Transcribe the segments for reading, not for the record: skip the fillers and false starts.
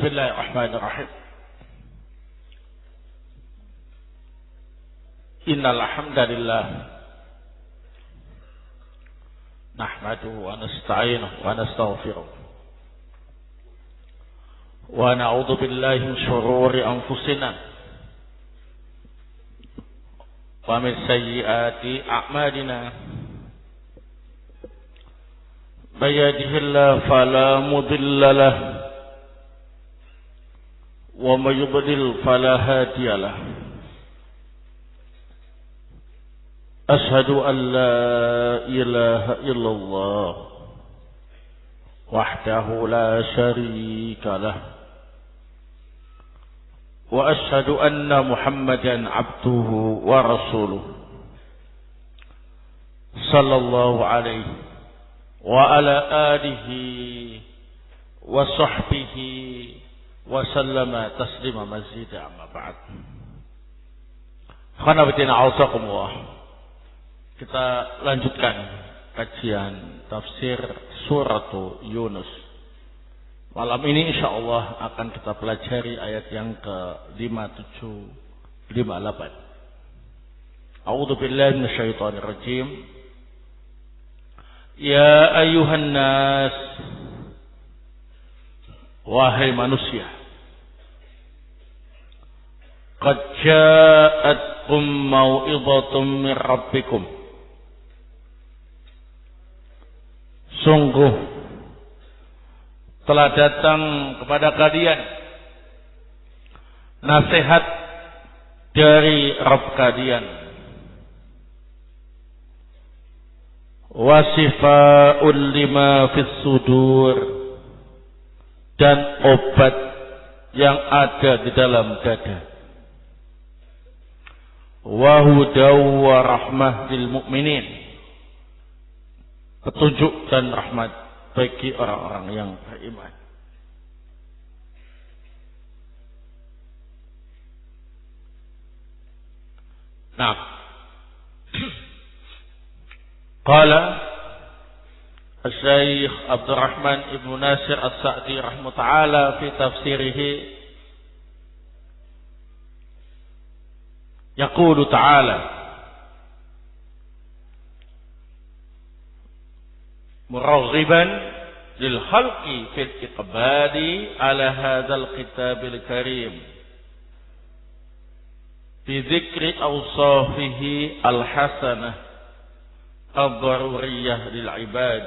Bismillahirrahmanirrahim. Innal hamdalillah nahmaduhu wa nasta'inuhu wa nastaghfiruh wa na'udzu billahi min shururi anfusina wa min sayyiati a'malina. May yahdihillahu fala mudilla lahu wa may yudlil fala hadiya lahu. Ashhadu an la ilaha illallah wahdahu la syarika lah wa ashhadu anna Muhammadan abduhu wa rasuluh sallallahu alaihi wa ala alihi wa sahbihi wa sallama taslima mazida amma ba'd. Khanabatina ausakumullah. Kita lanjutkan kajian tafsir surat Yunus. Malam ini insyaallah akan kita pelajari ayat yang ke-57, 58. A'udzu billahi minasyaitonir rajim. Ya ayyuhan nas, wahai manusia, qad ja'atkum mau'izatun min rabbikum. Sungguh telah datang kepada kalian nasihat dari Rabb kalian, wasifa'ul lima fis sudur, dan obat yang ada di dalam dada, wa hudaw wa rahmah lil mu'minin, petunjuk dan rahmat bagi orang-orang yang beriman. Nah, qala Syekh Abdurrahman Ibn Nasir As-Sa'di rahimahullah ta'ala fi tafsirihi, yaqulu ta'ala muraghiban lil khalqi fil iqbali ala hadzal kitabil karim bi dzikri awsafihi al hasanah ad-daruriyah lil ibad.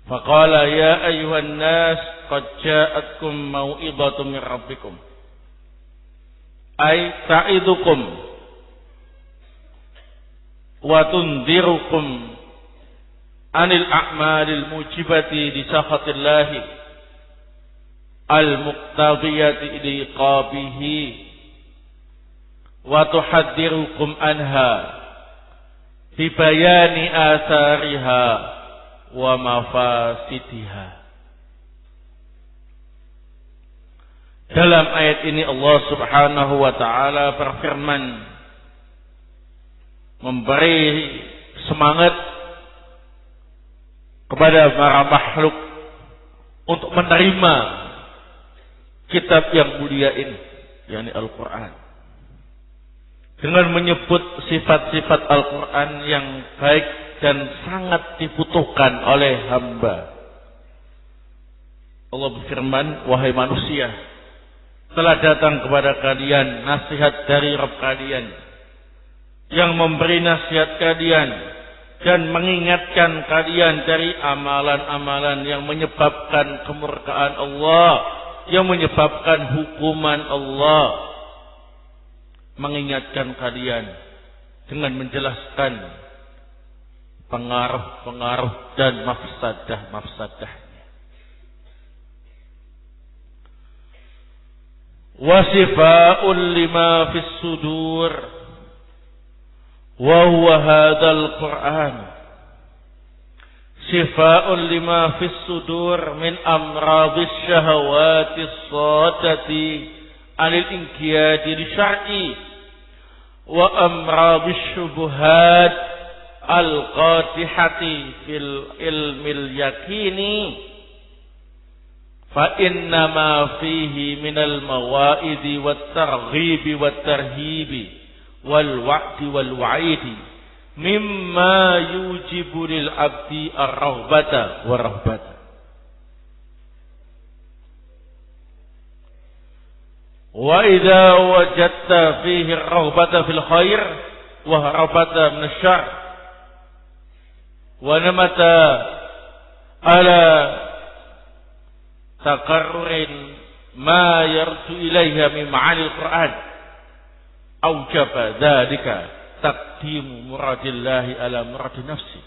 Faqala ya ayyuhan nas qad ja'atkum mau'izatun min rabbikum, ay ta'idukum wa tunzirukum anil a'malil mujibati li sakhatillahi al-muqtadiyati liqabihi wa tuhaddirukum anha bi bayani athariha wa mafasidiha. Dalam ayat ini Allah Subhanahu wa taala berfirman, memberi semangat kepada para makhluk untuk menerima kitab yang mulia ini, yakni Al-Quran, dengan menyebut sifat-sifat Al-Quran yang baik dan sangat dibutuhkan oleh hamba. Allah berfirman, wahai manusia, telah datang kepada kalian nasihat dari Rabb kalian yang memberi nasihat kalian dan mengingatkan kalian dari amalan-amalan yang menyebabkan kemurkaan Allah, yang menyebabkan hukuman Allah, mengingatkan kalian dengan menjelaskan pengaruh-pengaruh dan mafsadah-mafsadahnya. Wasifa'ul lima fis sudur wa huwa hadzal Qur'an shifa'un lima fis sudur min amradis syahawatis sadati anil inqiyadi li syar'i wa amradis syubuhat al-qatihati fil ilmil yakini fa inna ma fihi minal mawaidi wat targhibi wat tarhibi wal wa'di wal wa'idi mimma yujibu lil abdi ar-raghbata wa rahbata. Wa idza wajadta fihi ar-raghbata fil khair wa rahbata min asy-syarr wa namata ala taqarrurin ma yarju ilaiha min ma'anil Qur'an aujaba dzalika taqdimu muradillahi ala muradi nafsi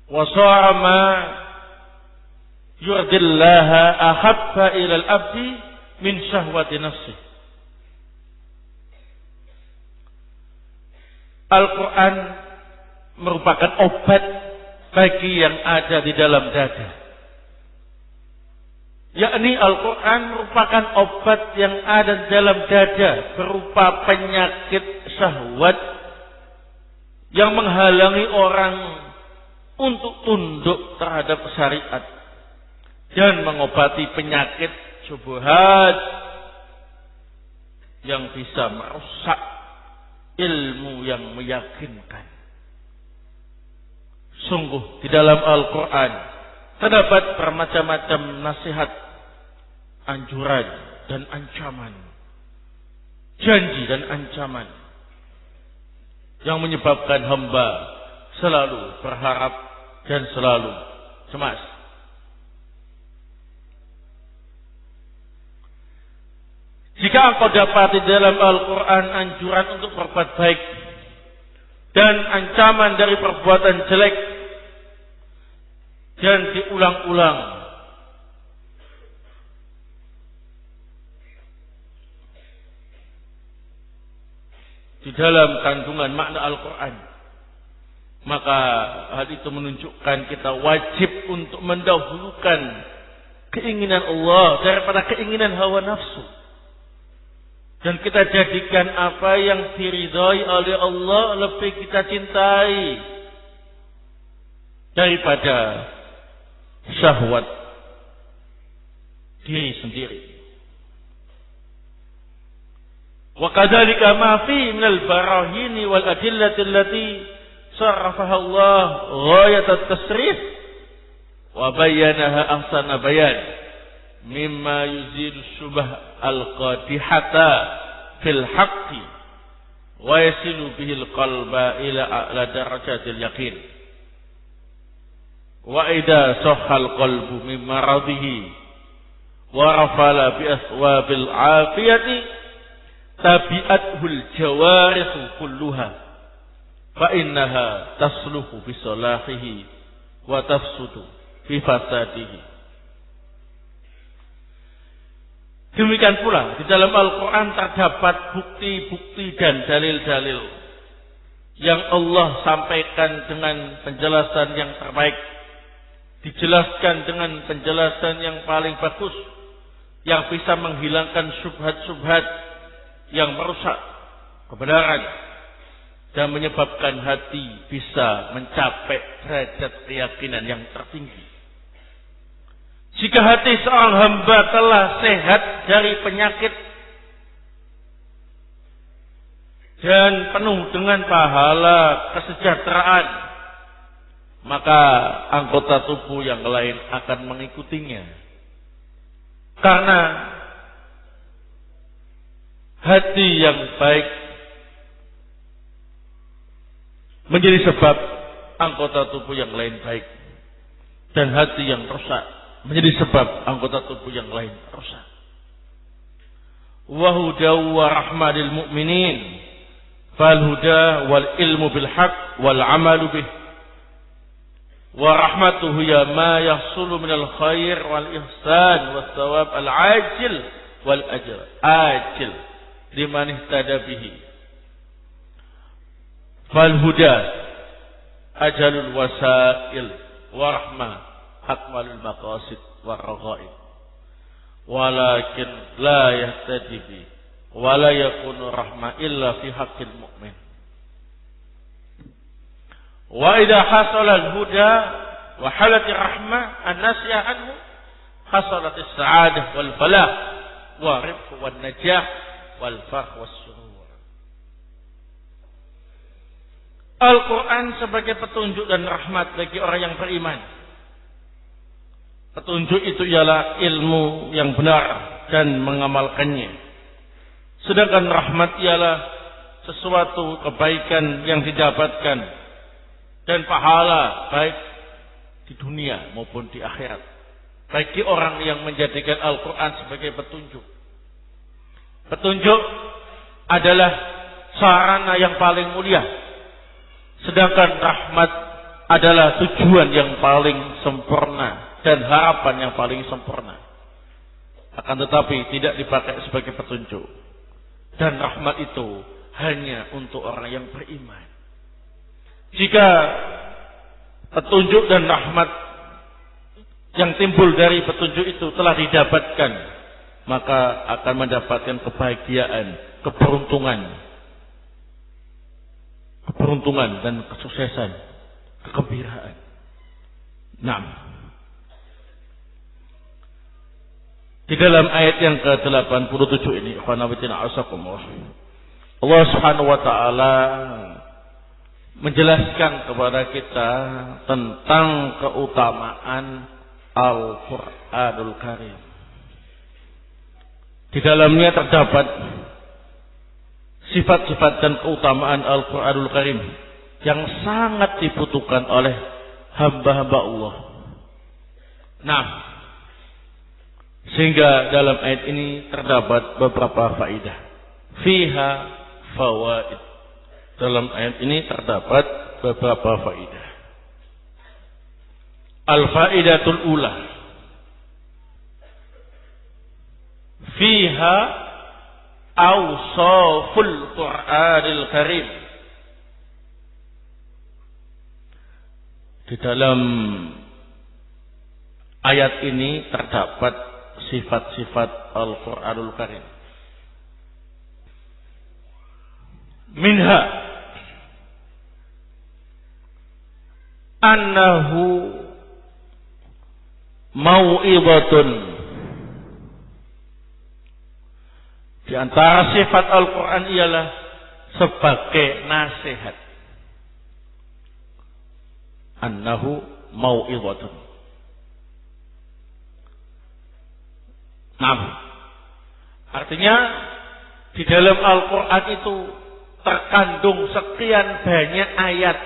wa sa'a ma yurdillaha ahabba ila al-abdi min syahwati nafsi. Al-Quran merupakan obat bagi yang ada di dalam dada. Yakni Al-Quran merupakan obat yang ada di dalam dada berupa penyakit syahwat yang menghalangi orang untuk tunduk terhadap syariat dan mengobati penyakit syubhat yang bisa merusak ilmu yang meyakinkan. Sungguh di dalam Al-Quran terdapat bermacam-macam nasihat, anjuran dan ancaman, janji dan ancaman yang menyebabkan hamba selalu berharap dan selalu cemas. Jika engkau dapati dalam Al-Quran anjuran untuk berbuat baik dan ancaman dari perbuatan jelek dan diulang-ulang, di dalam kandungan makna Al-Quran, maka hal itu menunjukkan kita wajib untuk mendahulukan keinginan Allah daripada keinginan hawa nafsu. Dan kita jadikan apa yang diridhai oleh Allah lebih kita cintai daripada syahwat diri sendiri. Wa kadzalika ma fi min al-barahin wal adillati allati sarrafaha Allah ghayat at-tasrif wa bayyanaha ahsana bayan mimma yuzilu syubah al-qadihata fil haqqi wa yasilu bihil qalba ila a'la darajatil yaqin wa idza sahhal qalbu min maradihi wa rafala bi aswabil afiyati tabi'athul jawarih kulluha fa innaha tasluhu bi salahihi wa tafsudu bi fasadihi. Demikian pula di dalam Al-Quran terdapat bukti-bukti dan dalil-dalil yang Allah sampaikan dengan penjelasan yang terbaik, dijelaskan dengan penjelasan yang paling bagus, yang bisa menghilangkan syubhat-syubhat yang merusak kebenaran dan menyebabkan hati bisa mencapai derajat keyakinan yang tertinggi. Jika hati seorang hamba telah sehat dari penyakit dan penuh dengan pahala kesejahteraan, maka anggota tubuh yang lain akan mengikutinya. Karena hati yang baik menjadi sebab anggota tubuh yang lain baik, dan hati yang rusak menjadi sebab anggota tubuh yang lain rusak. Wa huda wa rahmatil mu'minin fal huda wal ilmu bil haqq wal amalu bih wa rahmatuhu ya ma yahsulu minal khair wal ihsan was thawab al ajil wal ajr ajil liman ihtada bihi. Fal huda ajalul wasail wa rahmah akmalul maqasid war raghaib walakin la yahtadi bi wa la yakunu rahmah illa fi haqqil mu'min. Wa idha hasala al-huda wa halati rahmah an-nasiya anhu hasalatis sa'adah wal falah wa rifq wan najah wal fakh was surur. Al-Quran sebagai petunjuk dan rahmat bagi orang yang beriman. Petunjuk itu ialah ilmu yang benar dan mengamalkannya. Sedangkan rahmat ialah sesuatu kebaikan yang didapatkan dan pahala baik di dunia maupun di akhirat bagi orang yang menjadikan Al-Quran sebagai petunjuk. Petunjuk adalah sarana yang paling mulia, sedangkan rahmat adalah tujuan yang paling sempurna dan harapan yang paling sempurna. Akan tetapi tidak dipakai sebagai petunjuk. Dan rahmat itu hanya untuk orang yang beriman. Jika petunjuk dan rahmat yang timbul dari petunjuk itu telah didapatkan, maka akan mendapatkan kebahagiaan, keberuntungan dan kesuksesan, kegembiraan. Naam. Di dalam ayat yang ke-87 ini, Allah Subhanahu wa taala menjelaskan kepada kita tentang keutamaan Al-Qur'anul Karim. Di dalamnya terdapat sifat-sifat dan keutamaan Al-Qur'anul Karim yang sangat dibutuhkan oleh hamba-hamba Allah. Nah, sehingga dalam ayat ini terdapat beberapa faedah. Fiha fawaid. Dalam ayat ini terdapat beberapa faedah. Al-faidatul ula. Fiha awsaful Qur'anil Karim. Di dalam ayat ini terdapat sifat-sifat Al-Qur'anul Karim. Minha annahu mau'izatun. Di antara sifat Al-Quran ialah sebagai nasihat. Annahu mau'izatun. Nah, artinya di dalam Al-Quran itu terkandung sekian banyak ayat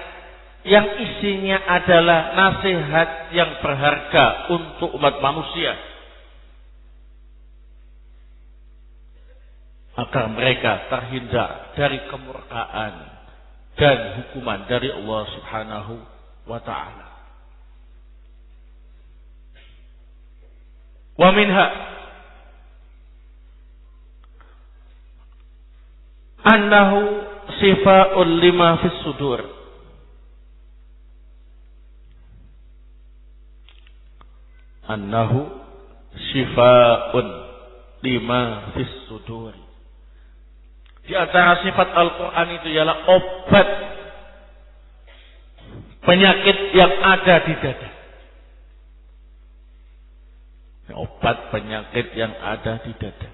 yang isinya adalah nasihat yang berharga untuk umat manusia agar mereka terhindar dari kemurkaan dan hukuman dari Allah Subhanahu wa ta'ala. Wa minha annahu sifa'un lima fis sudur. Annahu sifa'un lima fis sudur. Di antara sifat Al-Quran itu ialah obat penyakit yang ada di dada. Obat penyakit yang ada di dada.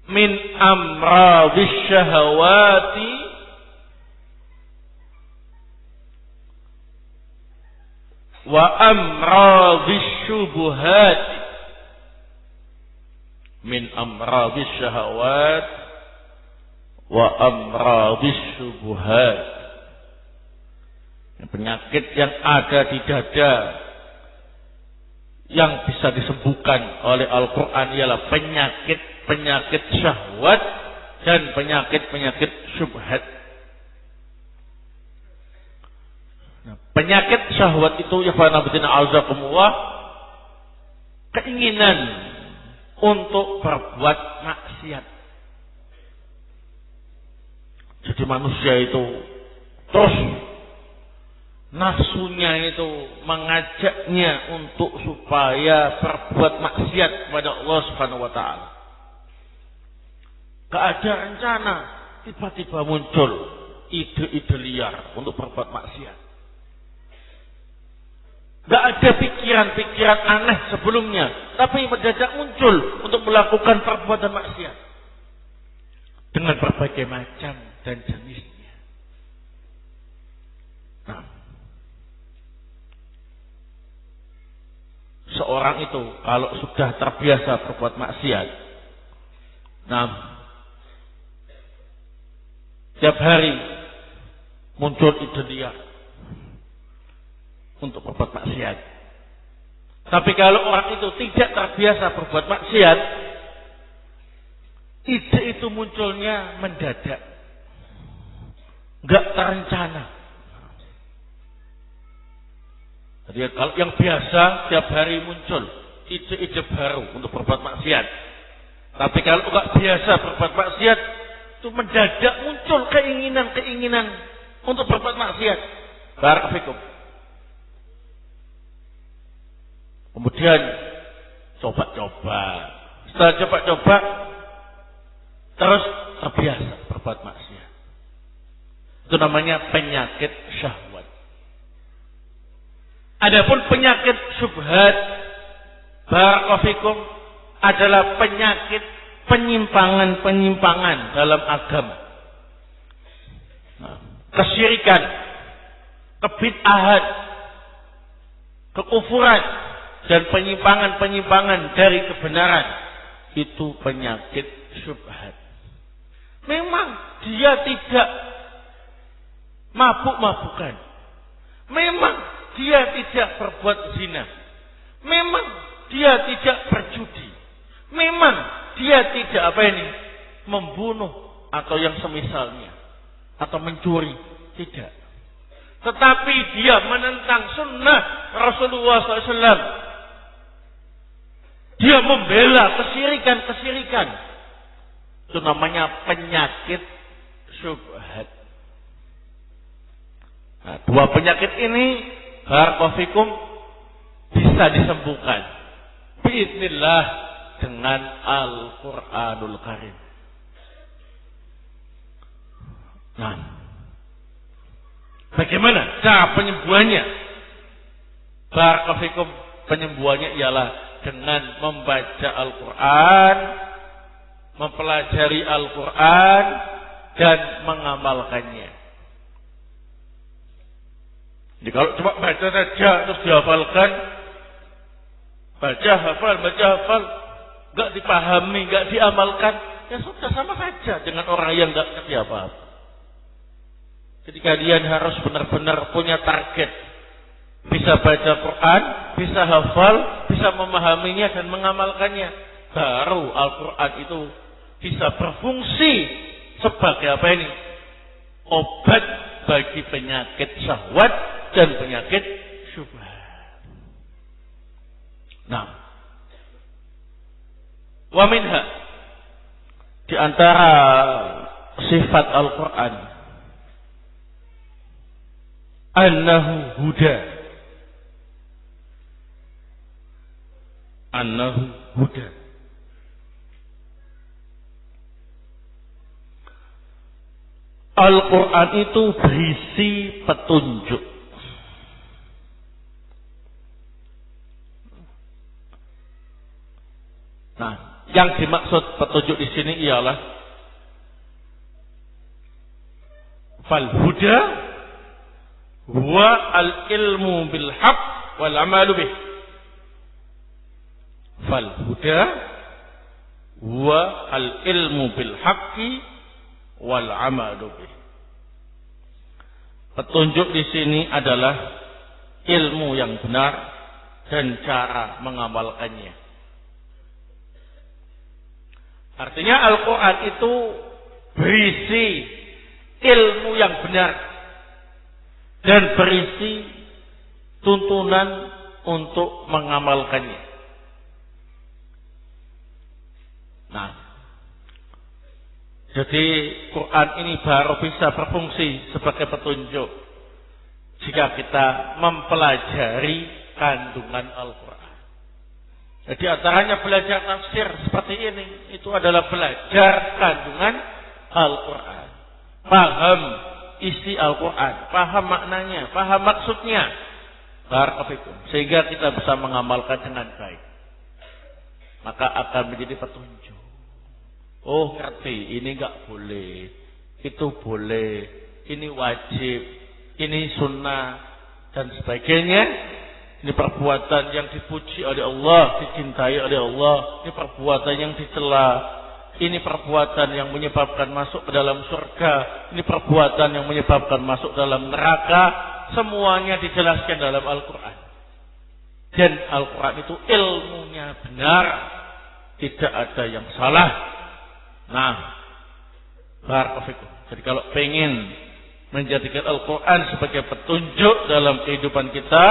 Min amradis syahawati wa amradis syubuhat. Min amradis syahawat wa amradis syubuhat. Penyakit yang ada di dada yang bisa disembuhkan oleh Al-Quran ialah penyakit syahwat dan penyakit syubhat. Nah, penyakit syahwat itu ya azakumullah, keinginan untuk berbuat maksiat. Jadi manusia itu terus nafsunya itu mengajaknya untuk supaya berbuat maksiat kepada Allah Subhanahu wa taala. Gak ada rencana, tiba-tiba muncul ide-ide liar untuk berbuat maksiat. Gak ada pikiran-pikiran aneh sebelumnya, tapi mendadak muncul untuk melakukan perbuatan maksiat dengan berbagai macam dan jenisnya. Nah, seorang itu kalau sudah terbiasa berbuat maksiat, nah, tiap hari muncul ide dia untuk berbuat maksiat. Tapi kalau orang itu tidak terbiasa berbuat maksiat, ide itu munculnya mendadak, nggak terencana. Jadi kalau yang biasa tiap hari muncul ide-ide baru untuk berbuat maksiat. Tapi kalau nggak biasa berbuat maksiat, itu mendadak muncul keinginan-keinginan untuk berbuat maksiat. Barakallahu. Kemudian coba-coba. Setelah coba-coba, terus terbiasa berbuat maksiat. Itu namanya penyakit syahwat. Adapun penyakit syubhat, barakallahu, adalah penyakit penyimpangan-penyimpangan dalam agama. Kesyirikan, kebid'ahan, kekufuran, dan penyimpangan-penyimpangan dari kebenaran, itu penyakit syubhat. Memang dia tidak mabuk-mabukan, memang dia tidak berbuat zina, memang dia tidak berjudi, memang dia tidak membunuh atau yang semisalnya, atau mencuri, tidak. Tetapi dia menentang sunnah Rasulullah SAW. Dia membela kesyirikan-kesyirikan. Itu namanya penyakit syubhat. Nah, dua penyakit ini barakallahu fikum bisa disembuhkan biiznillah dengan Al-Qur'anul Karim. Nah, bagaimana cara penyembuhannya? Barakallahu fikum, penyembuhannya ialah dengan membaca Al-Quran, mempelajari Al-Quran, dan mengamalkannya. Jadi kalau cuma baca saja terus dihafalkan, baca hafal, nggak dipahami, nggak diamalkan, ya sudah sama saja dengan orang yang nggak ngerti apa-apa. Jadi kalian harus benar-benar punya target. Bisa baca Quran, bisa hafal, bisa memahaminya dan mengamalkannya. Baru Al-Quran itu bisa berfungsi sebagai obat bagi penyakit syahwat dan penyakit syubhat. Nah, wa minha, di antara sifat Al-Quran, annahu huda. Annahu huda. Al-Quran itu berisi petunjuk. Nah, yang dimaksud petunjuk di sini ialah fal huda huwa al-ilmu bil haqq wal amalu bih. Fal huda huwa al-ilmu bil haqqi wal amalu bih. Petunjuk di sini adalah ilmu yang benar dan cara mengamalkannya. Artinya Al-Quran itu berisi ilmu yang benar dan berisi tuntunan untuk mengamalkannya. Nah, jadi Quran ini baru bisa berfungsi sebagai petunjuk jika kita mempelajari kandungan Al-Quran. Jadi antaranya belajar tafsir seperti ini, itu adalah belajar kandungan Al-Quran. Paham isi Al-Quran, paham maknanya, paham maksudnya. Barakallahu. Sehingga kita bisa mengamalkan dengan baik. Maka akan menjadi petunjuk. Oh, ngerti, ini enggak boleh. Itu boleh. Ini wajib. Ini sunnah dan sebagainya. Ini perbuatan yang dipuji oleh Allah, dicintai oleh Allah. Ini perbuatan yang dicela. Ini perbuatan yang menyebabkan masuk ke dalam surga. Ini perbuatan yang menyebabkan masuk dalam neraka. Semuanya dijelaskan dalam Al-Quran. Dan Al-Quran itu ilmunya benar. Tidak ada yang salah. Nah, barakallahu. Jadi kalau pengen menjadikan Al-Quran sebagai petunjuk dalam kehidupan kita,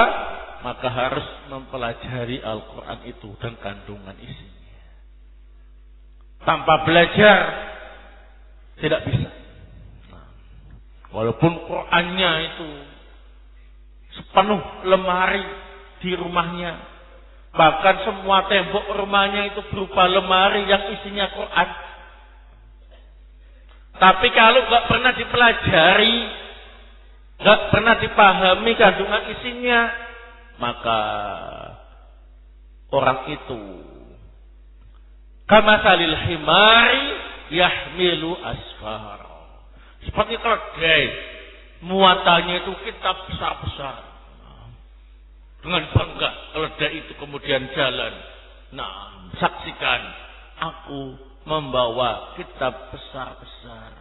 maka harus mempelajari Al-Quran itu dan kandungan isinya. Tanpa belajar tidak bisa. Nah, walaupun Qurannya itu sepenuh lemari di rumahnya, bahkan semua tembok rumahnya itu berupa lemari yang isinya Quran. Tapi kalau nggak pernah dipelajari, nggak pernah dipahami kandungan isinya, maka orang itu kamasalil himari yahmilu asfar. Seperti keledai, muatannya itu kitab besar-besar. Dengan bangga keledai itu kemudian jalan. Nah, saksikan, aku membawa kitab besar-besar.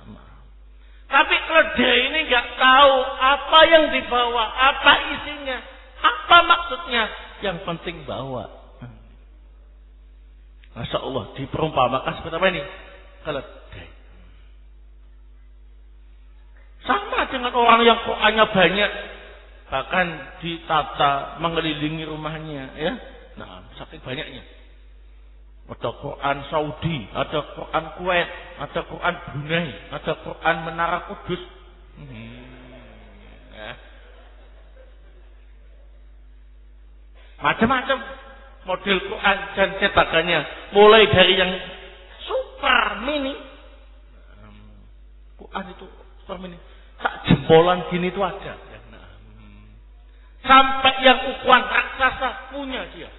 Tapi keledai ini nggak tahu apa yang dibawa, apa isinya, apa maksudnya. Yang penting bawa. Masya Allah, diperumpamakan seperti apa ini? Keledai. Sama dengan orang yang Qur'annya banyak, bahkan ditata mengelilingi rumahnya, ya. Nah, saking banyaknya. Ada Quran Saudi, ada Quran Kuwait, ada Quran Brunei, ada Quran Menara Kudus. Ya. Macam-macam model Quran dan cetakannya, mulai dari yang super mini. Quran itu super mini, tak jempolan gini itu ada. Sampai yang ukuran raksasa punya dia.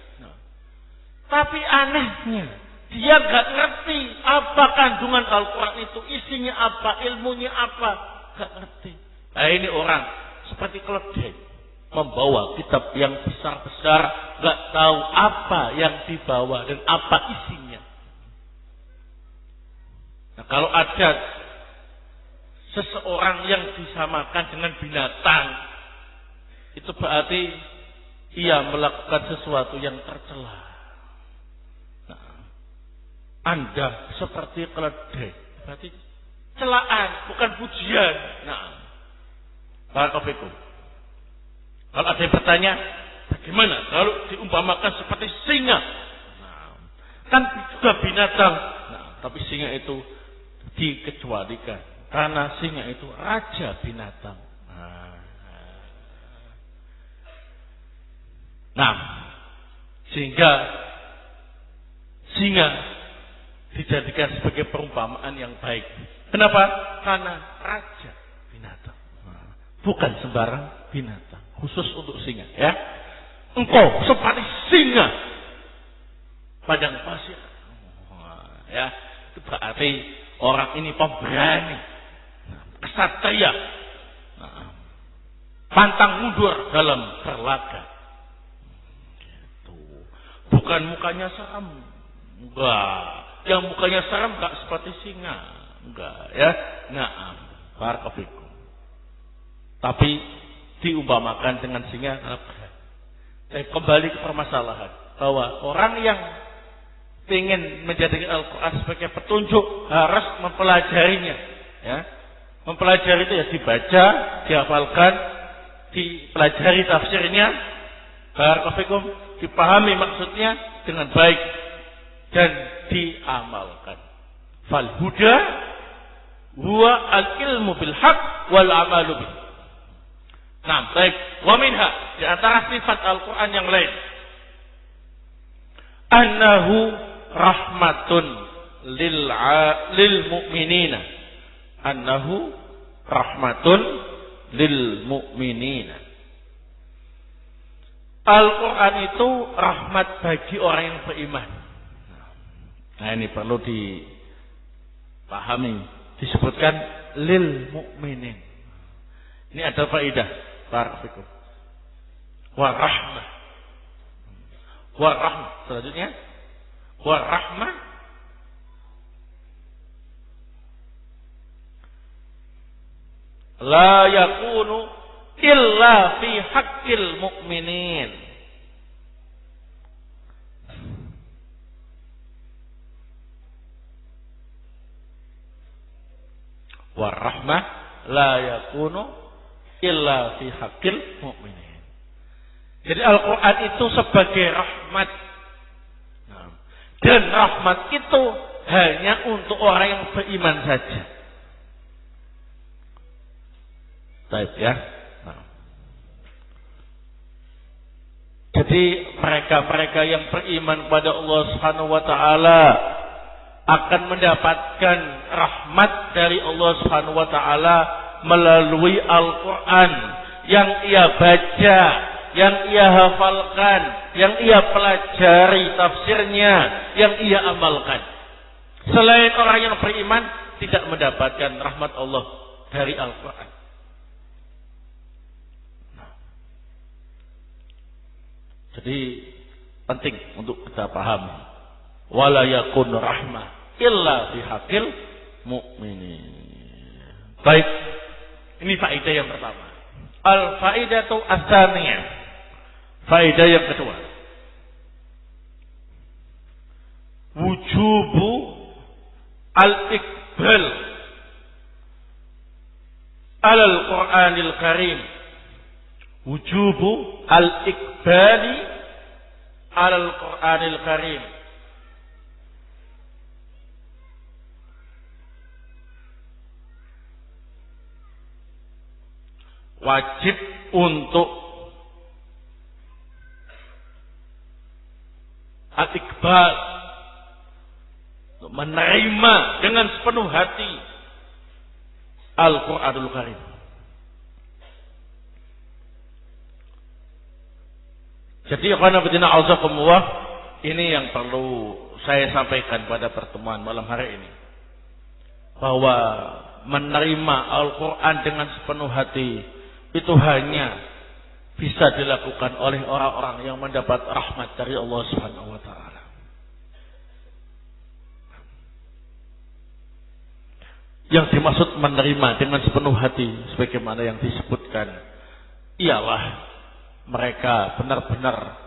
Tapi anehnya, dia gak ngerti apa kandungan Al-Quran itu, isinya apa, ilmunya apa, gak ngerti. Nah, ini orang seperti keledai, membawa kitab yang besar-besar, gak tahu apa yang dibawa dan apa isinya. Nah, kalau ada seseorang yang disamakan dengan binatang, itu berarti ia melakukan sesuatu yang tercela. Anda seperti keledai, berarti celaan, bukan pujian. Nah, barakallahu. Kalau ada yang bertanya, bagaimana kalau diumpamakan seperti singa? Nah, kan juga binatang. Nah, tapi singa itu dikecualikan karena singa itu raja binatang. Nah, sehingga singa dijadikan sebagai perumpamaan yang baik. Kenapa? Karena raja binatang. Bukan sembarang binatang. Khusus untuk singa. Ya. Engkau seperti singa padang pasir. Ya. Itu berarti orang ini pemberani. Kesatria. Pantang mundur dalam berlaga. Gitu. Bukan mukanya seram. Enggak. Yang mukanya serem enggak seperti singa. Enggak, ya. Nah, barakallahu. Tapi diumpamakan dengan singa. Kembali ke permasalahan bahwa orang yang ingin menjadikan Al-Quran sebagai petunjuk harus mempelajarinya, ya. Mempelajari itu ya dibaca, dihafalkan, dipelajari tafsirnya, barakallahu, dipahami maksudnya dengan baik dan diamalkan. Fal huda huwa al-ilmu bil haq wal amalu bih. Nah, baik. Wa minha, di antara sifat Al-Quran yang lain, annahu rahmatun lil mu'minina. Annahu rahmatun lil mu'minina. Al-Quran itu rahmat bagi orang yang beriman. Nah ini perlu dipahami. Disebutkan lil mu'minin. Ini ada faedah. Barakallahu. Warahmah. Warahmah. Selanjutnya. Warahmah. La yakunu illa fi haqqil mu'minin. Warahmah la yakunu illa fi haqqil mu'minin. Jadi Al-Quran itu sebagai rahmat. Dan rahmat itu hanya untuk orang yang beriman saja. Baik ya. Jadi mereka-mereka yang beriman kepada Allah Subhanahu wa taala akan mendapatkan rahmat dari Allah Subhanahu wa taala melalui Al-Qur'an yang ia baca, yang ia hafalkan, yang ia pelajari tafsirnya, yang ia amalkan. Selain orang yang beriman tidak mendapatkan rahmat Allah dari Al-Qur'an. Jadi penting untuk kita paham. Wala yakun rahmah illa fi haqqil mu'minin. Baik. Ini faedah yang pertama. Al-faidatu ats-tsaniyah. Faedah yang kedua. Wujubu al-iqbal alal Qur'anil Karim. Wujubu al-iqbali alal Qur'anil Karim. Wajib untuk al-iqbal, menerima dengan sepenuh hati Al-Qur'anul Karim. Jadi ini yang perlu saya sampaikan pada pertemuan malam hari ini. Bahwa menerima Al-Quran dengan sepenuh hati itu hanya bisa dilakukan oleh orang-orang yang mendapat rahmat dari Allah Subhanahu wa taala. Yang dimaksud menerima dengan sepenuh hati sebagaimana yang disebutkan ialah mereka benar-benar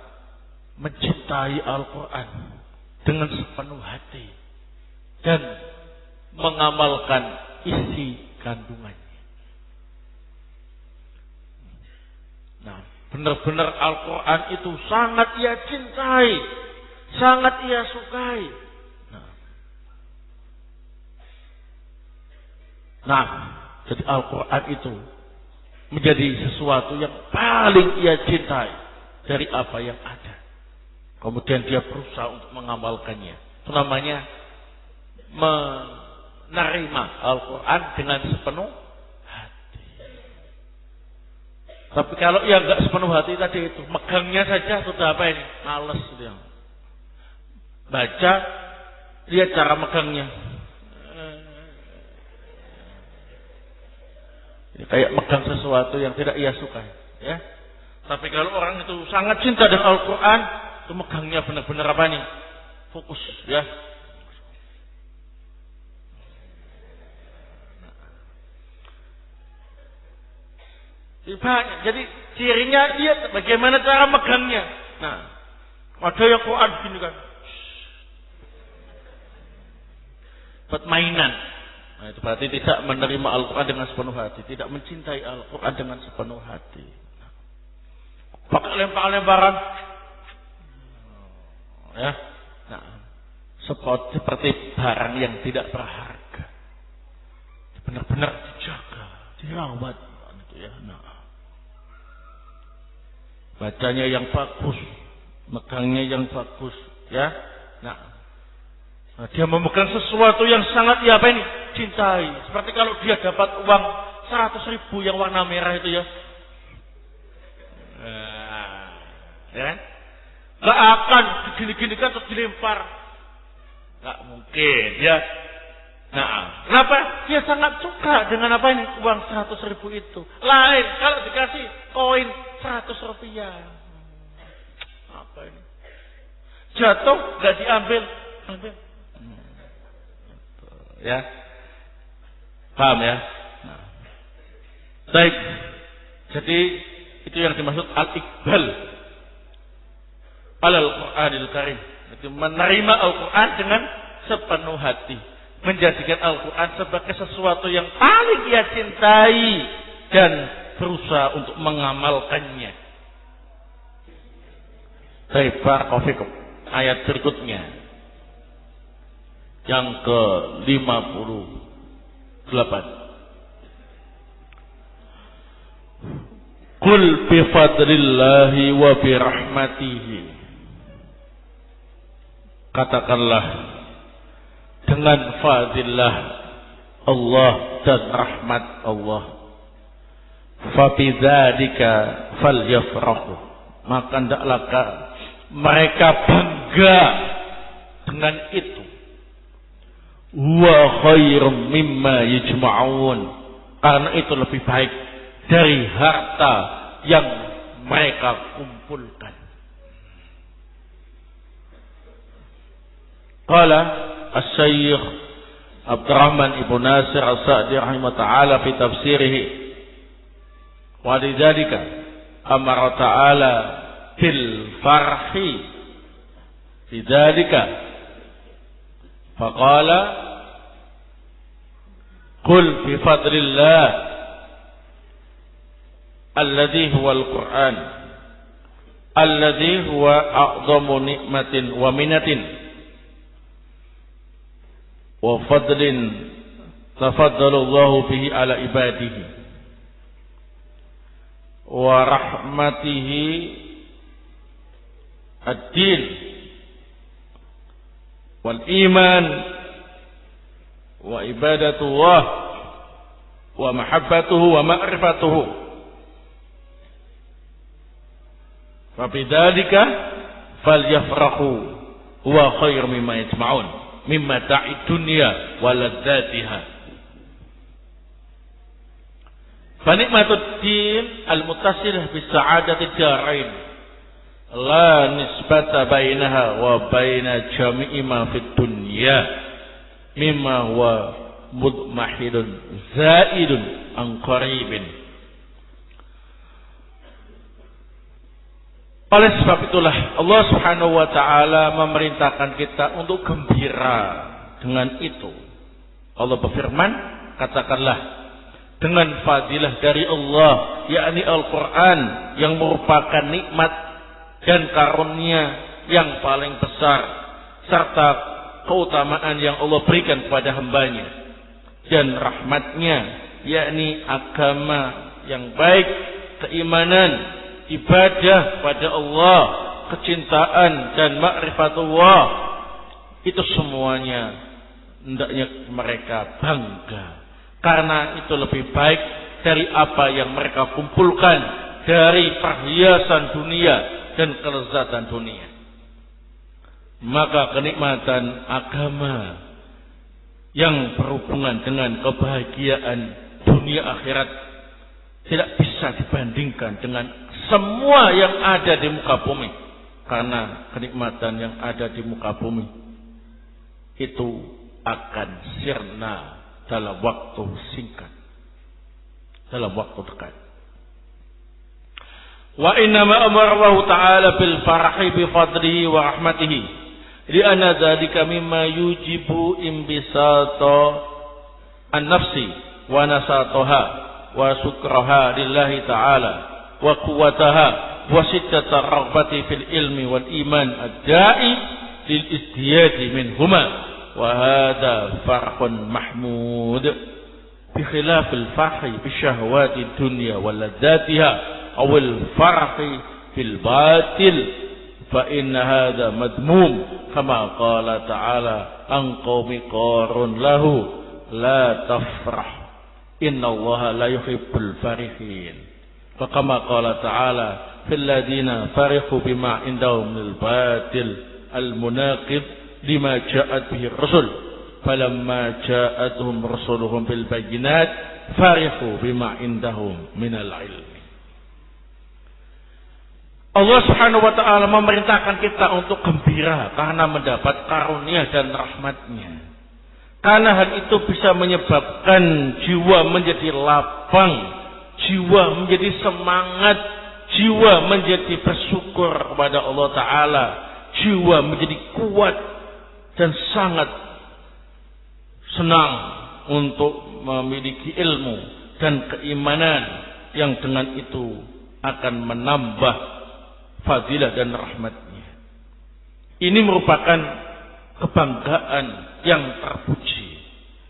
mencintai Al-Quran dengan sepenuh hati dan mengamalkan isi kandungannya. Nah, benar-benar Al-Quran itu sangat ia cintai, sangat ia sukai. Nah, jadi Al-Quran itu menjadi sesuatu yang paling ia cintai dari apa yang ada. Kemudian dia berusaha untuk mengamalkannya. Itu namanya menerima Al-Quran dengan sepenuh hati. Tapi kalau ia enggak sepenuh hati tadi itu, megangnya saja sudah apa ini? Males dia. Baca, lihat cara megangnya. Kayak megang sesuatu yang tidak ia sukai, ya. Tapi kalau orang itu sangat cinta dengan Al-Quran, itu megangnya benar-benar apa nih? Fokus, ya. Banyak. Jadi cirinya dia bagaimana cara megangnya. Nah, ada yang Quran gini kan, buat mainan. Nah, itu berarti tidak menerima Al-Quran dengan sepenuh hati, tidak mencintai Al-Quran dengan sepenuh hati. Pakai lempar-lemparan, ya, nah, seperti barang yang tidak berharga, benar-benar dijaga, dirawat, gitu ya. Nah, bacanya yang bagus, megangnya yang bagus, ya. Nah, dia memegang sesuatu yang sangat ya apa ini? Cintai. Seperti kalau dia dapat uang 100.000 yang warna merah itu ya. Ya kan? Gak akan digini-ginikan terus dilempar. Gak mungkin, ya. Nah, kenapa? Dia sangat suka dengan apa ini? Uang 100.000 itu. Lain kalau dikasih koin 100 rupiah. Apa ini? Jatuh, gak diambil. Ambil. Ya. Paham ya? Nah. Baik. Jadi itu yang dimaksud al-iqbal al-Qur'anil Karim. Itu menerima Al-Quran dengan sepenuh hati. Menjadikan Al-Quran sebagai sesuatu yang paling ia cintai dan berusaha untuk mengamalkannya. Baik, barakallahu fikum. Ayat berikutnya yang ke-58. Qul bi fadlillahi wa bi rahmatihi. Katakanlah dengan fadillah Allah dan rahmat Allah. Fa bidzalika falyafrahu. Maka hendaklah mereka bangga dengan itu. Wa khairum mimma yajma'un. Karena itu lebih baik dari harta yang mereka kumpulkan. Qala Asy-Syaikh Abdurrahman Ibnu Nasir As-Sa'di rahimahullah ta'ala fi tafsirih wa lidzalika amara ta'ala bil farhi bidzalika faqala qul bi fadlillah alladhi huwa al-Qur'an alladhi huwa a'dhamu ni'matin wa minatin wa fadlin tafaddalallahu bihi ala ibadihi wa rahmatihi ad-din wal iman wa ibadatullah wa mahabbatuhu wa ma'rifatuhu fa bidzalika falyafrahu huwa khairu mimma yajma'un mimma ta'id dunya wa ladzatiha. Fa nikmatud din al-muttasil bi sa'adati darain la nisbata bainaha wa baina jami'i ma fid dunya mimma huwa mudmahidun zaidun an qaribin. Oleh sebab itulah Allah Subhanahu wa ta'ala memerintahkan kita untuk gembira dengan itu. Allah berfirman, katakanlah dengan fadilah dari Allah, yakni Al-Quran yang merupakan nikmat dan karunia yang paling besar, serta keutamaan yang Allah berikan kepada hambanya, dan rahmatnya, yakni agama yang baik, keimanan, ibadah pada Allah, kecintaan dan ma'rifatullah, itu semuanya hendaknya mereka bangga, karena itu lebih baik dari apa yang mereka kumpulkan dari perhiasan dunia dan kelezatan dunia. Maka kenikmatan agama yang berhubungan dengan kebahagiaan dunia akhirat tidak bisa dibandingkan dengan semua yang ada di muka bumi. Karena kenikmatan yang ada di muka bumi itu akan sirna dalam waktu singkat, dalam waktu dekat. Wa innama amara Allah ta'ala bil farahi bi fadlihi wa rahmatihi li'anna dzalika mimma yujibu imbisata an-nafsi wa nasataha wa sukraha lillahi ta'ala wa quwwataha wa sittata ar-raghbati fil ilmi wal iman ad-da'i lil izdiyadi minhuma wa hadha farqun mahmud bi khilaf al-farhi bi syahawati dunya wal ladzatiha aw al-farhi fil batil fa inna hadha madmum kama qala ta'ala an qaumi qarun lahu la tafrah inna allaha la yuhibbul farihin. Fakama qala ta'ala fil ladina farihu bima indahum minal batil al-munaqib lima ja'at bihi ar-rusul falamma ja'atuhum rusuluhum bil bayyinat farihu bima indahum minal ilmi. Allah Subhanahu wa ta'ala memerintahkan kita untuk gembira karena mendapat karunia dan rahmatnya. Karena hal itu bisa menyebabkan jiwa menjadi lapang, jiwa menjadi semangat, jiwa menjadi bersyukur kepada Allah Ta'ala, jiwa menjadi kuat dan sangat senang untuk memiliki ilmu dan keimanan yang dengan itu akan menambah fadilah dan rahmatnya. Ini merupakan kebanggaan yang terpuji.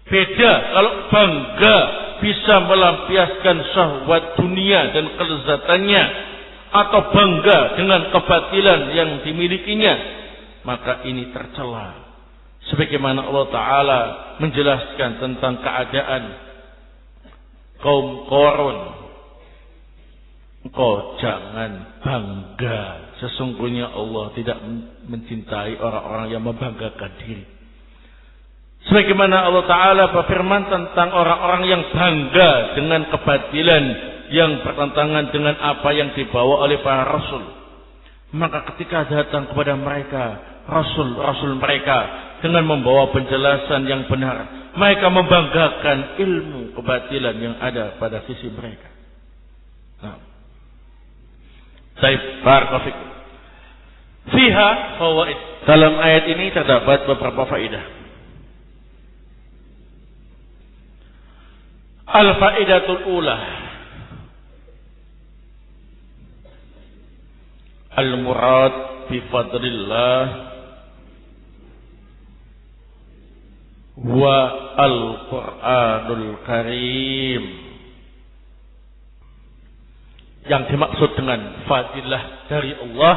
Beda kalau bangga bisa melampiaskan syahwat dunia dan kelezatannya, atau bangga dengan kebatilan yang dimilikinya, maka ini tercela. Sebagaimana Allah Ta'ala menjelaskan tentang keadaan kaum Qarun. Engkau jangan bangga, sesungguhnya Allah tidak mencintai orang-orang yang membanggakan diri. Sebagaimana Allah Ta'ala berfirman tentang orang-orang yang bangga dengan kebatilan yang bertentangan dengan apa yang dibawa oleh para rasul. Maka ketika datang kepada mereka rasul-rasul mereka dengan membawa penjelasan yang benar, mereka membanggakan ilmu kebatilan yang ada pada sisi mereka. Nah, Barakallahu fiha fawaid. Dalam ayat ini terdapat beberapa faedah. Al-faidatul ula, al-murad bi fadlillah wa al-Qur'anul Karim. Yang dimaksud dengan fadilah dari Allah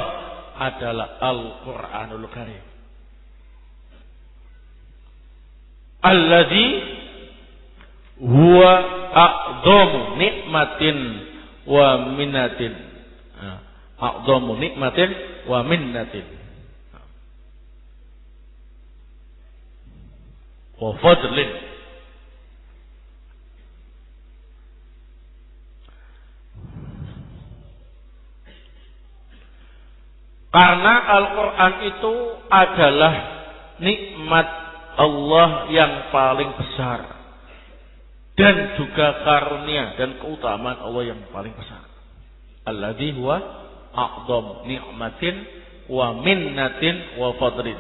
adalah Al-Qur'anul Karim. Alladzi huwa a'dhamu nikmatin wa minnatin. A'dhamu nikmatin wa minnatin. Wa fadlin. Karena Al-Quran itu adalah nikmat Allah yang paling besar dan juga karunia dan keutamaan Allah yang paling besar. Alladzi huwa a'dham ni'matin wa minnatin wa fadlin.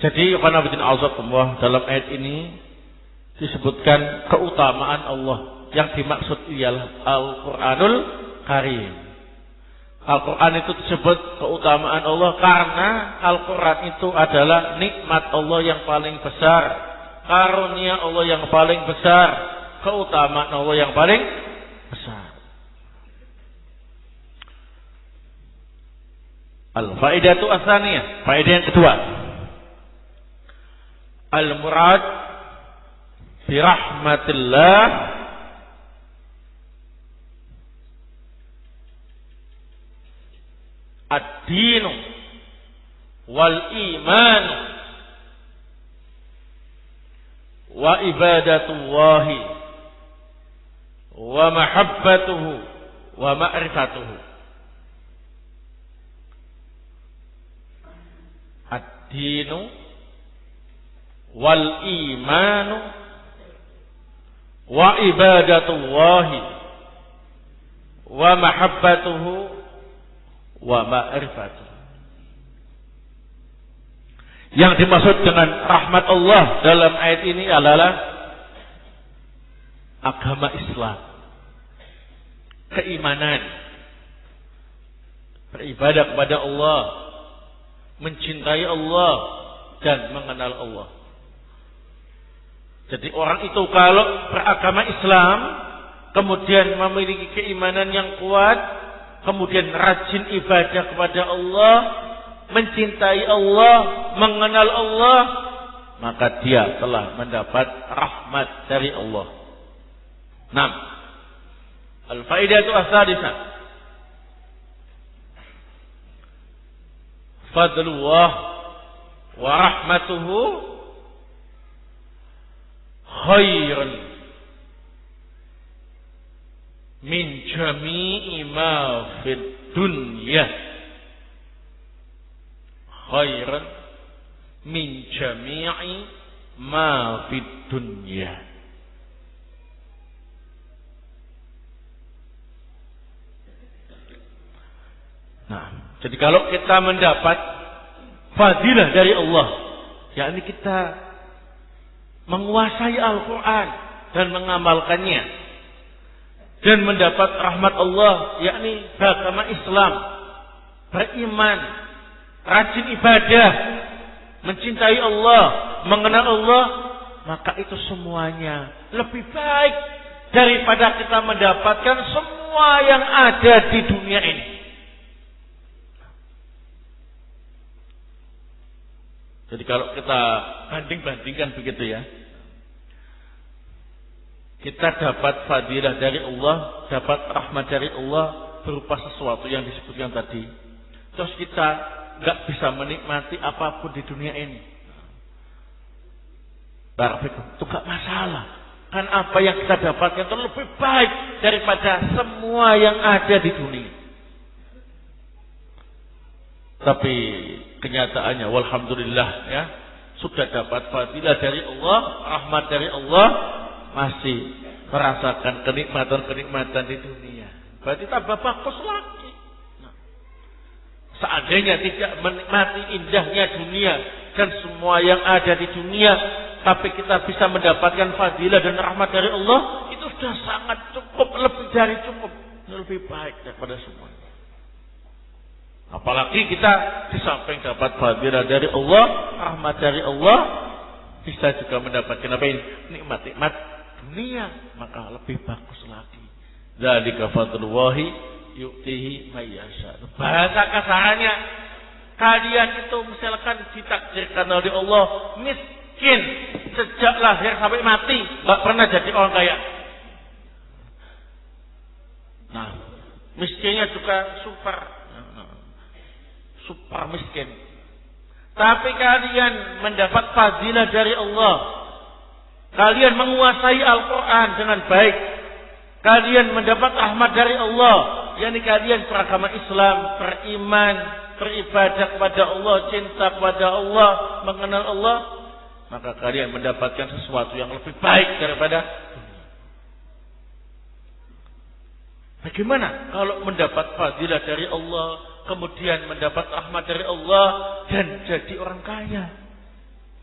Jadi dalam ayat ini disebutkan keutamaan Allah. Yang dimaksud ialah Al-Quranul Karim. Al-Quran itu disebut keutamaan Allah karena Al-Quran itu adalah nikmat Allah yang paling besar, karunia Allah yang paling besar, keutamaan Allah yang paling besar. Al-faidatu ats-tsaniyah, faedah yang kedua. Al-murad bi rahmatillah ad-dinu wal iman wa ibadatullahi wa mahabbatuhu wa ma'rifatuhu. Ad-dinu wal imanu wa ibadatullahi wa mahabbatuhu wa ma'rifatuh. Yang dimaksud dengan rahmat Allah dalam ayat ini adalah agama Islam, keimanan, beribadah kepada Allah, mencintai Allah dan mengenal Allah. Jadi orang itu kalau beragama Islam kemudian memiliki keimanan yang kuat, kemudian rajin ibadah kepada Allah, mencintai Allah, mengenal Allah, maka dia telah mendapat rahmat dari Allah. Nah, Al-faidatu as-sadisah. Fadlullah wa rahmatuhu khairun min jami'i ma fid dunya. Khairun min jami'i ma fid dunya. Nah, jadi kalau kita mendapat fadilah dari Allah, yakni kita menguasai Al-Quran dan mengamalkannya, dan mendapat rahmat Allah, yakni beragama Islam, beriman, rajin ibadah, mencintai Allah, mengenal Allah, maka itu semuanya lebih baik daripada kita mendapatkan semua yang ada di dunia ini. Jadi kalau kita banding-bandingkan begitu ya, kita dapat fadilah dari Allah, dapat rahmat dari Allah berupa sesuatu yang disebutkan tadi. Terus kita nggak bisa menikmati apapun di dunia ini. Barakallahu, itu nggak masalah. Kan apa yang kita dapatkan itu lebih baik daripada semua yang ada di dunia. Tapi kenyataannya, walhamdulillah ya, sudah dapat fadilah dari Allah, rahmat dari Allah, masih merasakan kenikmatan-kenikmatan di dunia. Berarti tambah bagus lagi. Nah, seandainya tidak menikmati indahnya dunia dan semua yang ada di dunia, tapi kita bisa mendapatkan fadilah dan rahmat dari Allah, itu sudah sangat cukup, lebih dari cukup, lebih baik daripada semuanya. Apalagi kita di samping dapat fadilah dari Allah, rahmat dari Allah, bisa juga mendapatkan apa ini? Nikmat-nikmat dunia, maka lebih bagus lagi. Dzalika fadlullahi yu'tihi may yasha. Bahasa kasarnya, kalian itu misalkan ditakdirkan oleh Allah miskin sejak lahir sampai mati, enggak pernah jadi orang kaya. Nah, miskinnya juga super miskin. Tapi kalian mendapat fadilah dari Allah. Kalian menguasai Al-Quran dengan baik. Kalian mendapat rahmat dari Allah. yakni kalian beragama Islam, beriman, beribadah kepada Allah, cinta kepada Allah, mengenal Allah, maka kalian mendapatkan sesuatu yang lebih baik daripada dunia. Bagaimana kalau mendapat fadilah dari Allah, kemudian mendapat rahmat dari Allah dan jadi orang kaya?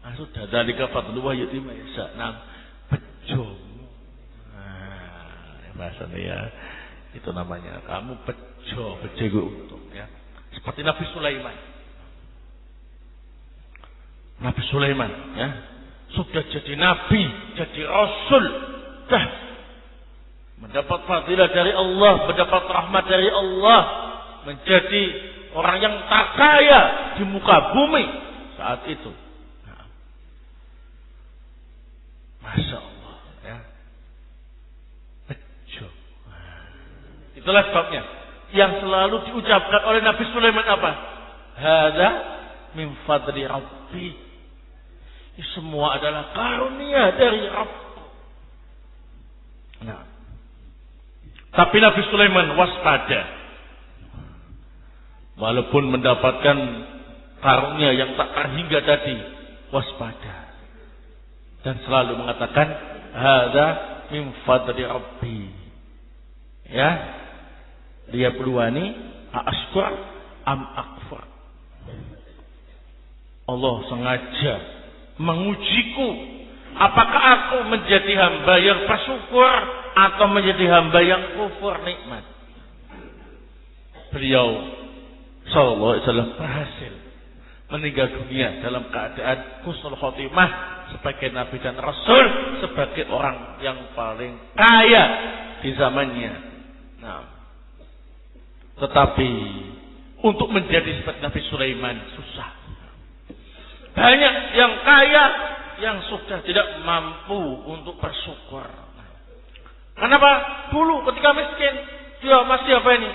Nah, sudah dzalika fadlullah yu'tihi man yasha. Nah, bejo. Nah, bahasanya ya. Itu namanya kamu bejo untung ya. Seperti Nabi Sulaiman. Nabi Sulaiman ya, sudah jadi nabi, jadi rasul, dah mendapat fadilah dari Allah, mendapat rahmat dari Allah, menjadi orang yang terkaya di muka bumi saat itu. Nah, Masya Allah ya. Bejo. Itulah sebabnya yang selalu diucapkan oleh Nabi Sulaiman apa? Hadza min fadli Rabbi. Ini semua adalah karunia dari Rabb. Nah, tapi Nabi Sulaiman waspada. Walaupun mendapatkan karunia yang tak terhingga tadi, waspada. Dan selalu mengatakan hadza min fadli Rabbi. Ya. Dia peluani a'ashkur am akfur. Allah sengaja mengujiku, apakah aku menjadi hamba yang bersyukur atau menjadi hamba yang kufur nikmat. Beliau sallallahu alaihi wasallam berhasil meninggal dunia dalam keadaan husnul khotimah sebagai nabi dan rasul, sebagai orang yang paling kaya di zamannya. Nah, tetapi untuk menjadi seperti Nabi Sulaiman susah. Banyak yang kaya yang sudah tidak mampu untuk bersyukur. Kenapa? Dulu ketika miskin, dia masih apa ini?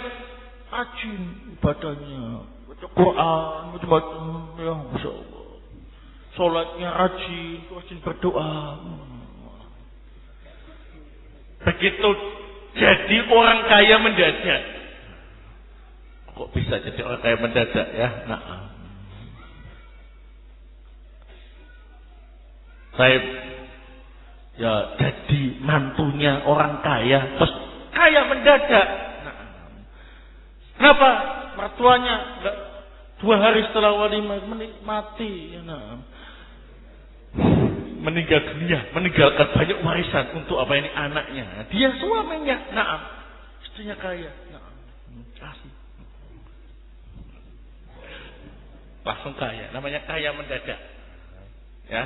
Rajin ibadahnya, baca Quran, macam-macam, ya Masya Allah. Sholatnya rajin berdoa. Begitu jadi orang kaya mendadak. Kok bisa jadi orang kaya mendadak ya? Nah, saya ya jadi mantunya orang kaya, terus kaya mendadak. Nah, kenapa? Mertuanya enggak 2 hari setelah walimah mati. Nah, meninggal dunia, meninggalkan banyak warisan untuk apa ini anaknya. Dia suaminya, nah, istrinya kaya, nah, kasih. Langsung kaya, namanya kaya mendadak. Ya.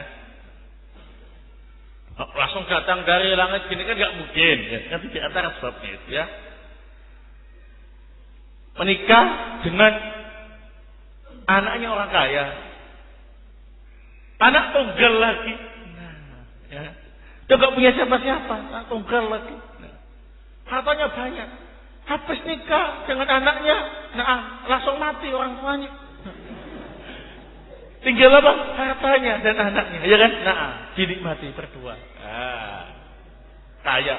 Langsung datang dari langit gini kan nggak mungkin, ya. Nanti di antara sebabnya itu ya. Menikah dengan anaknya orang kaya. Anak tunggal lagi. Nah, ya. Dia nggak punya siapa-siapa, anak tunggal lagi. Nah, hartanya banyak. Habis nikah dengan anaknya, nah, langsung mati orang tuanya. Tinggal apa? Hartanya dan anaknya, ya kan? Nah, dinikmati berdua. Kaya.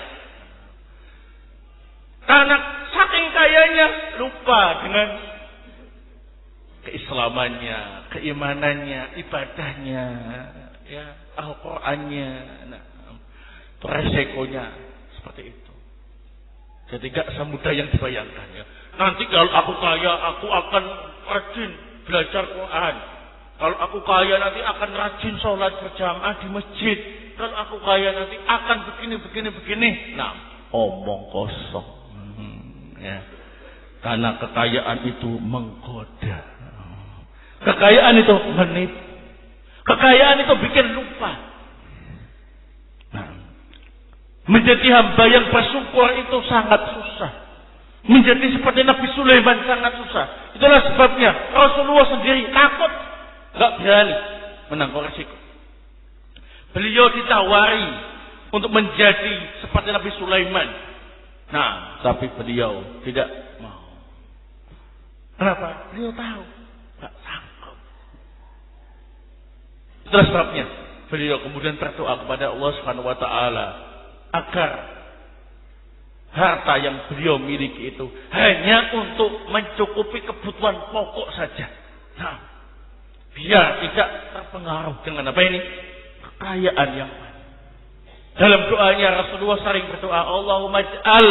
Anak saking kayanya lupa dengan keislamannya, keimanannya, ibadahnya, ya, Al-Qur'annya. Nah, resikonya seperti itu. Jadi gak semudah yang dibayangkan ya. Nanti kalau aku kaya, aku akan rajin belajar Quran. Kalau aku kaya nanti akan rajin sholat berjamaah di masjid. Kalau aku kaya nanti akan begini. Nah, omong kosong. Ya. Karena kekayaan itu menggoda. Kekayaan itu menipu. Kekayaan itu bikin lupa. Nah, menjadi hamba yang bersyukur itu sangat susah. Menjadi seperti Nabi Sulaiman sangat susah. Itulah sebabnya Rasulullah sendiri takut. Gak berani menanggung resiko. Beliau ditawari untuk menjadi seperti Nabi Sulaiman. Nah, tapi beliau tidak mau. Kenapa? Beliau tahu gak sanggup. Itulah sebabnya beliau kemudian berdoa kepada Allah Subhanahu wa taala agar harta yang beliau miliki itu hanya untuk mencukupi kebutuhan pokok saja. Nah, biar tidak terpengaruh dengan apa ini? Kekayaan yang banyak. Dalam doanya Rasulullah sering berdoa, Allahumma ij'al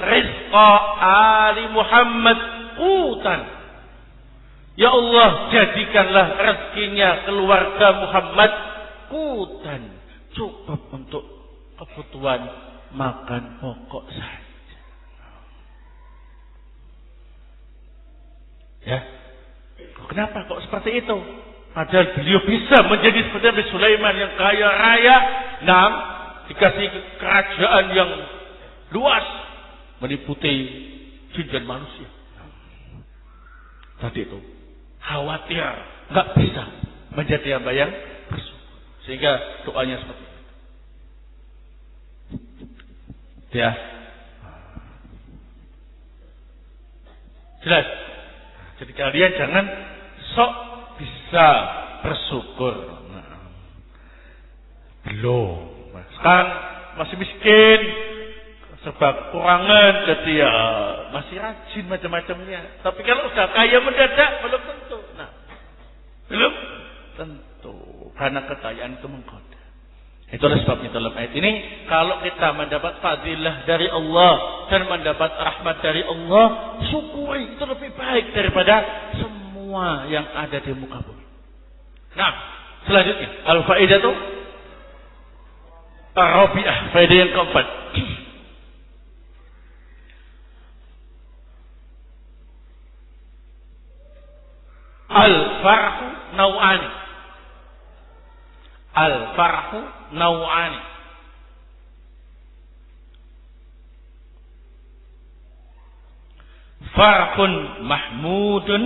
rizqa ali Muhammad qutan. Ya Allah, jadikanlah rezekinya keluarga Muhammad qutan, cukup untuk kebutuhan makan pokok saja. Ya. Kenapa kok seperti itu? Padahal beliau bisa menjadi seperti Nabi Sulaiman yang kaya raya, dikasih kerajaan yang luas, meliputi jin dan manusia. Tadi itu khawatir nggak bisa menjadi hamba yang bersyukur, sehingga doanya seperti itu. Ya, jelas. Jadi kalian jangan sok bisa bersyukur. Belum. Sekarang masih miskin, serba kekurangan, jadi ya masih rajin macam-macamnya. Tapi kalau sudah kaya mendadak belum tentu. Nah, belum tentu karena kekayaan itu menggoda. Itulah sebabnya dalam ayat ini, kalau kita mendapat fadilah dari Allah dan mendapat rahmat dari Allah, syukuri, itu lebih baik daripada semua yang ada di muka bumi. Nah, selanjutnya al-faidatu ar-rabi'ah, faedah yang keempat. Al-farhu naw'ani. Al-farhu naw'ani. Farhun mahmudun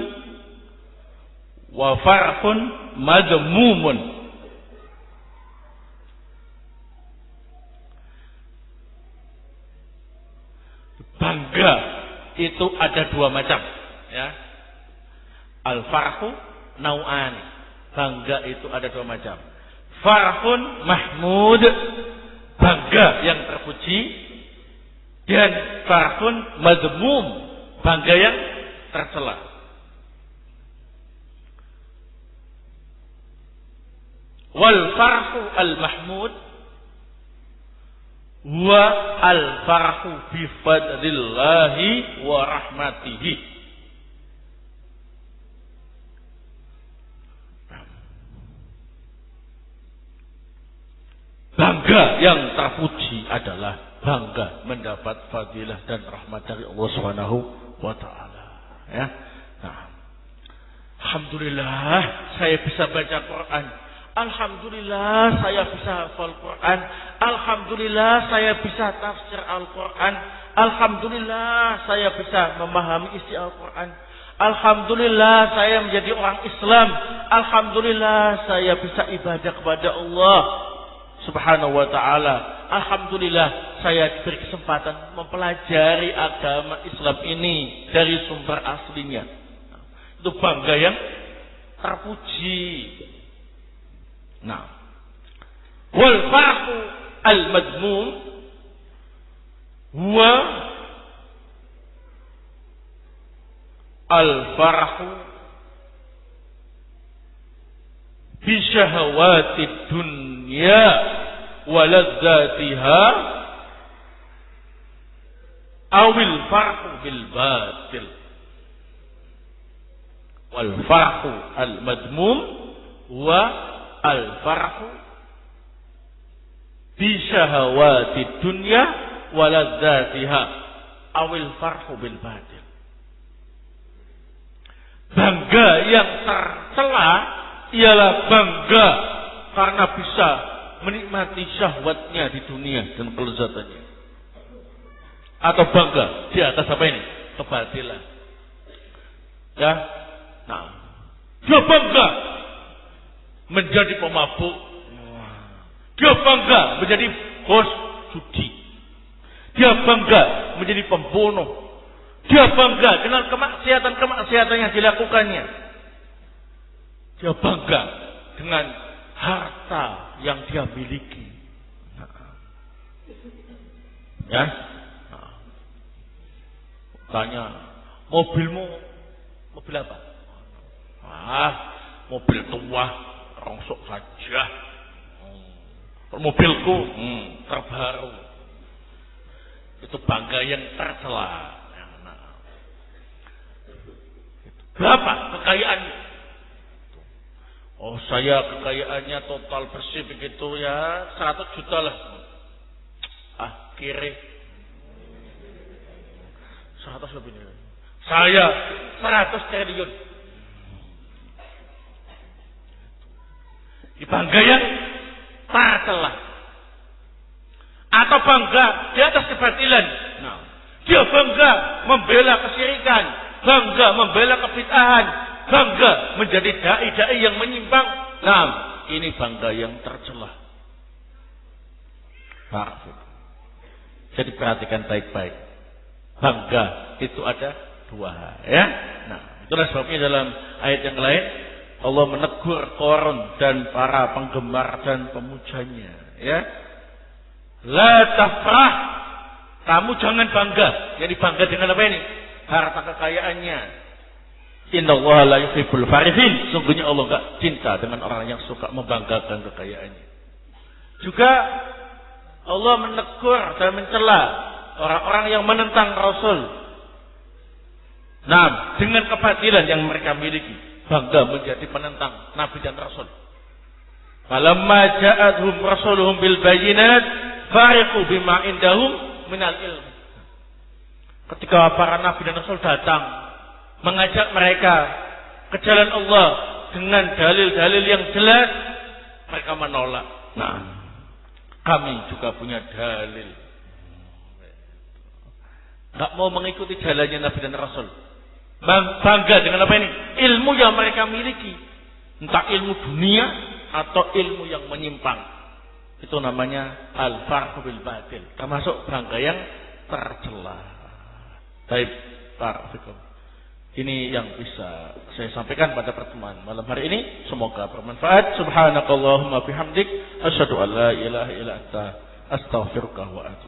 wa farhun madmumun. itu ada dua macam, ya. Al-farhu nau'an. Bangga itu ada dua macam. Farhun mahmud, bangga yang terpuji, dan farhun madmum, bangga yang tercela. Wal farhu al-mahmud wa al-farhu bi fadlillahi wa rahmatihi. Bangga yang terpuji adalah bangga mendapat fadilah dan rahmat dari Allah Subhanahu wa taala, ya. Nah, alhamdulillah saya bisa baca Quran. Alhamdulillah saya bisa hafal Quran. Alhamdulillah saya bisa tafsir Al-Quran. Alhamdulillah saya bisa memahami isi Al-Quran. Alhamdulillah saya menjadi orang Islam. Alhamdulillah saya bisa ibadah kepada Allah Subhanahu wa ta'ala. Alhamdulillah saya diberi kesempatan mempelajari agama Islam ini dari sumber aslinya. Itu bangga yang terpuji. Nah, wal farhu al-madmum huwa al-farhu bi syahawatid dunya wa ladzatiha awil farhu bil batil. Wal farhu al-madmum huwa al-farhu bi syahawatid dunya wa ladzatiha awil farhu bil batil. Bangga yang tercela ialah bangga karena bisa menikmati syahwatnya di dunia dan kelezatannya. Atau bangga di atas apa ini? Kebatilan. Ya. Nah, dia bangga menjadi pemabuk. Dia bangga menjadi bos judi. Dia bangga menjadi pembunuh. Dia bangga dengan kemaksiatan-kemaksiatan yang dilakukannya. Dia bangga dengan harta yang dia miliki. Ya. Tanya, mobilmu mobil apa? Mobil tua, rongsok saja. Mobilku terbaru. Itu bangga yang tercela. Berapa kekayaannya? Oh, saya kekayaannya total bersih begitu ya 100 juta lah. Kiri 100 lebih. Saya 100 triliun. Bangga yang tercela. Atau bangga di atas kebatilan. Nah, dia bangga membela kesyirikan, bangga membela kebid'ahan, bangga menjadi dai-dai yang menyimpang. Nah, ini bangga yang tercela. Jadi perhatikan baik-baik. Bangga itu ada dua, ya. Nah, itulah sebabnya dalam ayat yang lain Allah menegur Qarun dan para penggemar dan pemujanya, ya. La tafrah, kamu jangan bangga. Jadi bangga dengan apa ini? Harta kekayaannya. Innallaha la yuhibbul farihin. Sungguhnya Allah enggak cinta dengan orang yang suka membanggakan kekayaannya. Juga Allah menegur dan mencela orang-orang yang menentang Rasul. Nah, dengan kebatilan yang mereka miliki, bangga menjadi penentang Nabi dan Rasul. Falamma ja'atuhum rasuluhum bil bayyinat fariqu bima indahum minal ilm. Ketika para nabi dan rasul datang mengajak mereka ke jalan Allah dengan dalil-dalil yang jelas, mereka menolak. Nah, kami juga punya dalil. Enggak mau mengikuti jalannya nabi dan rasul. Bangga dengan apa ini? Ilmu yang mereka miliki. Entah ilmu dunia atau ilmu yang menyimpang. Itu namanya al-farhu bil batil. Termasuk bangga yang tercela. Baik, Barakallahu. Ini yang bisa saya sampaikan pada pertemuan malam hari ini. Semoga bermanfaat. Subhanakallahumma bihamdik, asyhadu an la ilaha illa anta, astaghfiruka wa atubu.